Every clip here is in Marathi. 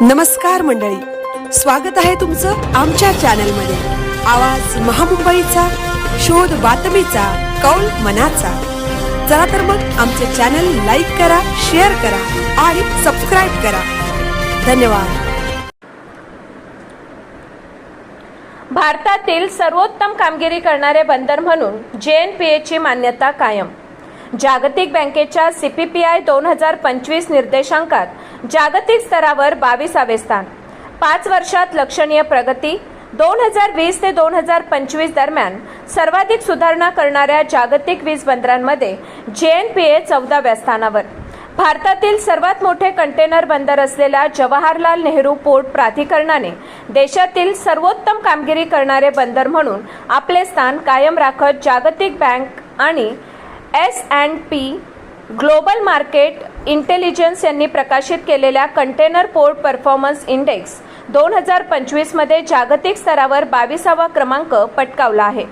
नमस्कार मंडळी, स्वागत आहे तुमचं आमच्या चॅनलमध्ये। आवाज महामुंबईचा, शोध बातमीचा, कौल मनाचा। चला तर मग आमचे चॅनल लाईक करा, शेअर करा आणि सबस्क्राइब करा। धन्यवाद। भारतातील सर्वोत्तम कामगिरी करणारे बंदर म्हणून JNPAची मान्यता कायम। जागतिक बँकेच्या CPPI 2025 निर्देशांकात जागतिक स्तरावर 22वे स्थान। 5 वर्षात लक्षणीय प्रगती। 2020 ते 2025 दरम्यान सर्वाधिक सुधारणा करणाऱ्या जागतिक 20 बंदरांमध्ये JNPA 14व्या स्थानावर। भारतातील सर्वात मोठे कंटेनर बंदर असलेल्या जवाहरलाल नेहरू पोर्ट प्राधिकरणाने देशातील सर्वोत्तम कामगिरी करणारे बंदर म्हणून आपले स्थान कायम राखत जागतिक बँक आणि S&P ग्लोबल मार्केट इंटेलिजन्स यांनी प्रकाशित केलेल्या कंटेनर पोर्ट परफॉर्मन्स इंडेक्स 2025 मध्ये जागतिक स्तरावर 22वा क्रमांक पटकावला आहे।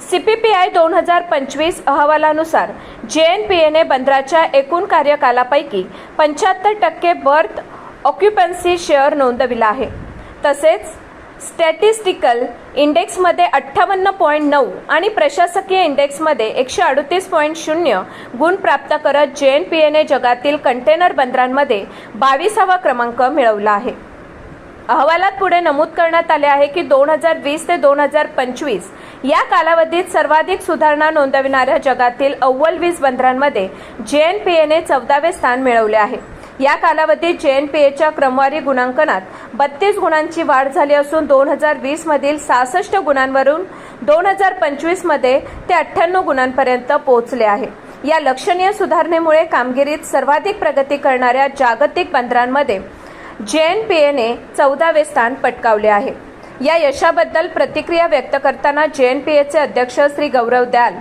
CPPI 2025 अहवालानुसार JNPAने बंदराच्या एकूण कार्यकालापैकी 75% बर्थ ऑक्युपन्सी शेअर नोंदविला आहे। तसेच स्टॅटिस्टिकल इंडेक्समध्ये 58.9 आणि प्रशासकीय इंडेक्समध्ये 138.0 गुण प्राप्त करत JNPAने जगातील कंटेनर बंदरांमध्ये 22वा क्रमांक मिळवला आहे। अहवालात पुढे नमूद करण्यात आले आहे की 2020 ते 2025 या कालावधीत सर्वाधिक सुधारणा नोंदविणाऱ्या जगातील अव्वल 20 बंदरांमध्ये JNPAने 14वे स्थान मिळवले आहे। या कालावधीत JNPAच्या क्रमवारी गुणांकनात 32 गुणांची वाढ झाली असून 2020 मधील 66 गुणांवरून 2025 मध्ये ते 98 गुणांपर्यंत पोहोचले आहे। या लक्षणीय सुधारणेमुळे कामगिरीत सर्वाधिक प्रगती करणाऱ्या जागतिक बंदरांमध्ये JNPAने 14वे स्थान पटकावले आहे। या यशाबद्दल प्रतिक्रिया व्यक्त करताना JNPAचे अध्यक्ष श्री गौरव दयाल,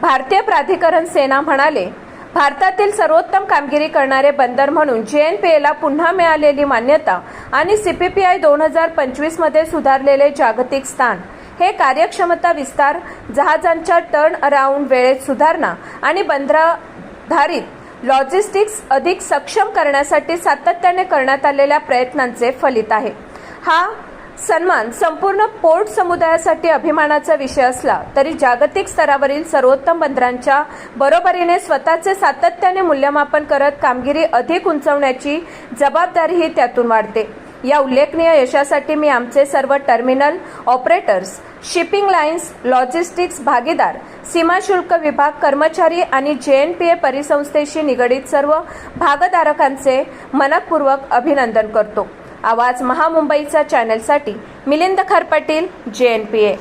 भारतीय प्राधिकरण सेना म्हणाले, भारतातील सर्वोत्तम कामगिरी करणारे बंदर म्हणून JNPAला पुन्हा मिळालेली मान्यता आणि CPPI 2025 मध्ये सुधारलेले जागतिक स्थान हे कार्यक्षमता विस्तार, जहाजांच्या टर्न अराउंड वेळेत सुधारणा आणि बंदराधारित लॉजिस्टिक्स अधिक सक्षम करण्यासाठी सातत्याने करण्यात आलेल्या प्रयत्नांचे फलित आहे। हा सन्मान संपूर्ण पोर्ट समुदायासाठी अभिमानाचा विषय असला तरी जागतिक स्तरावरील सर्वोत्तम बंदरांच्या बरोबरीने स्वतःचे सातत्याने मूल्यमापन करत कामगिरी अधिक उंचावण्याची जबाबदारीही त्यातून वाढते। या उल्लेखनीय यशासाठी मी आमचे सर्व terminal operators, shipping lines, logistics भागीदार, सीमा शुल्क विभाग कर्मचारी आणि JNPA परिसंस्थेशी निगडीत सर्व भागधारकांचे मनपूर्वक अभिनंदन करतो। आवाज महामुंबईचा चॅनलसाठी मिलिंद खरपाटील, JNPA।